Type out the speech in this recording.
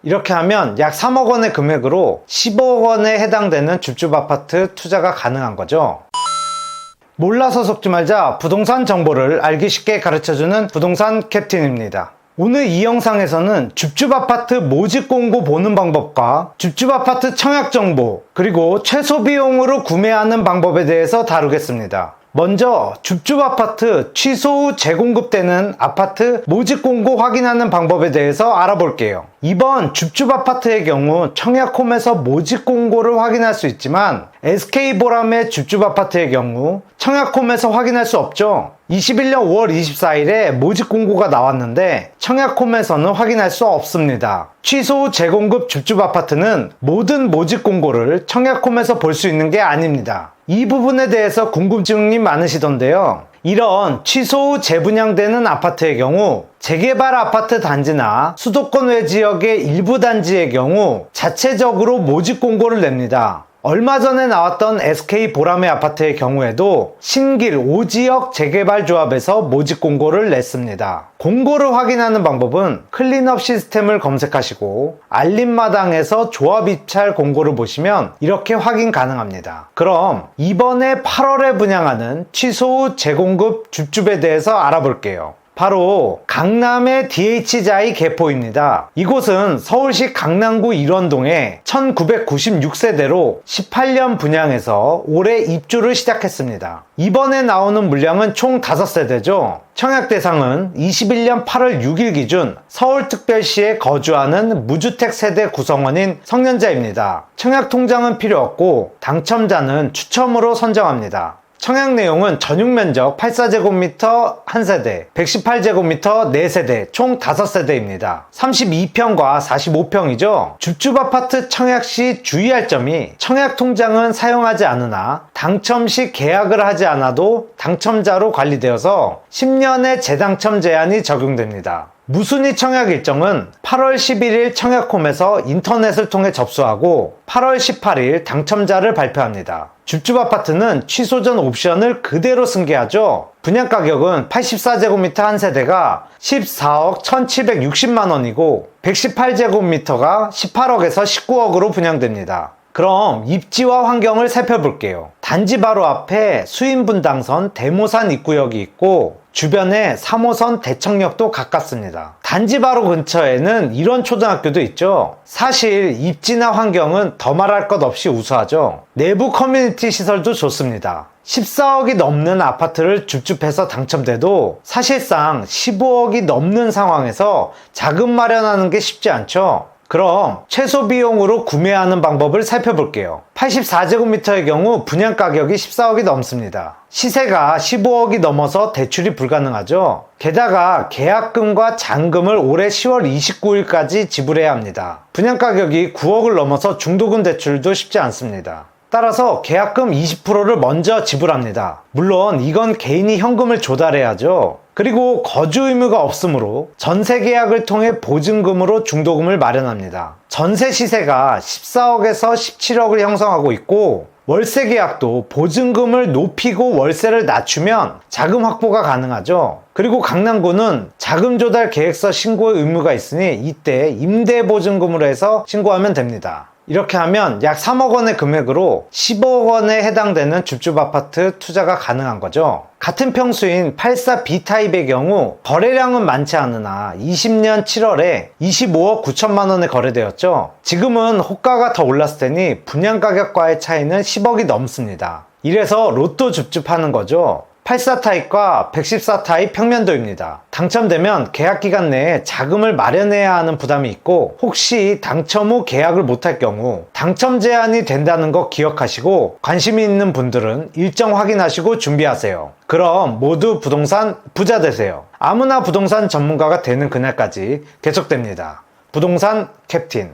이렇게 하면 약 3억 원의 금액으로 15억 원에 해당되는 줍줍 아파트 투자가 가능한 거죠. 몰라서 속지 말자 부동산 정보를 알기 쉽게 가르쳐주는 부동산 캡틴입니다. 오늘 이 영상에서는 줍줍 아파트 모집 공고 보는 방법과 줍줍 아파트 청약 정보, 그리고 최소 비용으로 구매하는 방법에 대해서 다루겠습니다. 먼저 줍줍 아파트 취소 후 재공급되는 아파트 모집 공고 확인하는 방법에 대해서 알아볼게요. 이번 줍줍 아파트의 경우 청약홈에서 모집 공고를 확인할 수 있지만 SK보람의 줍줍 아파트의 경우 청약홈에서 확인할 수 없죠. 21년 5월 24일에 모집 공고가 나왔는데 청약홈에서는 확인할 수 없습니다. 취소 후 재공급 줍줍 아파트는 모든 모집 공고를 청약홈에서 볼 수 있는 게 아닙니다. 이 부분에 대해서 궁금증이 많으시던데요. 이런 취소 후 재분양되는 아파트의 경우 재개발 아파트 단지나 수도권 외 지역의 일부 단지의 경우 자체적으로 모집 공고를 냅니다. 얼마 전에 나왔던 SK보람의 아파트의 경우에도 신길 5지역 재개발 조합에서 모집 공고를 냈습니다. 공고를 확인하는 방법은 클린업 시스템을 검색하시고 알림마당에서 조합 입찰 공고를 보시면 이렇게 확인 가능합니다. 그럼 이번에 8월에 분양하는 취소 후 재공급 줍줍에 대해서 알아볼게요. 바로 강남의 DH자이 개포입니다. 이곳은 서울시 강남구 일원동에 1996세대로 18년 분양해서 올해 입주를 시작했습니다. 이번에 나오는 물량은 총 5세대죠. 청약 대상은 21년 8월 6일 기준 서울특별시에 거주하는 무주택 세대 구성원인 성년자입니다. 청약 통장은 필요 없고 당첨자는 추첨으로 선정합니다. 청약 내용은 전용면적 84제곱미터 1세대, 118제곱미터 4세대, 총 5세대입니다. 32평과 45평이죠. 줍줍 아파트 청약 시 주의할 점이 청약 통장은 사용하지 않으나 당첨 시 계약을 하지 않아도 당첨자로 관리되어서 10년의 재당첨 제한이 적용됩니다. 무순위 청약 일정은 8월 11일 청약홈에서 인터넷을 통해 접수하고 8월 18일 당첨자를 발표합니다. 줍줍 아파트는 취소 전 옵션을 그대로 승계하죠. 분양 가격은 84제곱미터 1세대가 14억 1760만원이고 118제곱미터가 18억에서 19억으로 분양됩니다. 그럼 입지와 환경을 살펴볼게요. 단지 바로 앞에 수인분당선 대모산 입구역이 있고 주변에 3호선 대청역도 가깝습니다. 단지 바로 근처에는 이런 초등학교도 있죠. 사실 입지나 환경은 더 말할 것 없이 우수하죠. 내부 커뮤니티 시설도 좋습니다. 14억이 넘는 아파트를 줍줍해서 당첨돼도 사실상 15억이 넘는 상황에서 자금 마련하는 게 쉽지 않죠. 그럼 최소 비용으로 구매하는 방법을 살펴볼게요. 84제곱미터의 경우 분양 가격이 14억이 넘습니다. 시세가 15억이 넘어서 대출이 불가능하죠. 게다가 계약금과 잔금을 올해 10월 29일까지 지불해야 합니다. 분양 가격이 9억을 넘어서 중도금 대출도 쉽지 않습니다. 따라서 계약금 20%를 먼저 지불합니다. 물론 이건 개인이 현금을 조달해야죠. 그리고 거주 의무가 없으므로 전세 계약을 통해 보증금으로 중도금을 마련합니다. 전세 시세가 14억에서 17억을 형성하고 있고 월세 계약도 보증금을 높이고 월세를 낮추면 자금 확보가 가능하죠. 그리고 강남구는 자금 조달 계획서 신고의 의무가 있으니 이때 임대보증금으로 해서 신고하면 됩니다. 이렇게 하면 약 3억 원의 금액으로 15억 원에 해당되는 줍줍 아파트 투자가 가능한 거죠. 같은 평수인 84B타입의 경우 거래량은 많지 않으나 20년 7월에 25억 9천만 원에 거래되었죠. 지금은 호가가 더 올랐을 테니 분양 가격과의 차이는 10억이 넘습니다. 이래서 로또 줍줍하는 거죠. 84타입과 114타입 평면도입니다. 당첨되면 계약기간 내에 자금을 마련해야 하는 부담이 있고 혹시 당첨 후 계약을 못할 경우 당첨 제한이 된다는 거 기억하시고 관심이 있는 분들은 일정 확인하시고 준비하세요. 그럼 모두 부동산 부자 되세요. 아무나 부동산 전문가가 되는 그날까지 계속됩니다. 부동산 캡틴.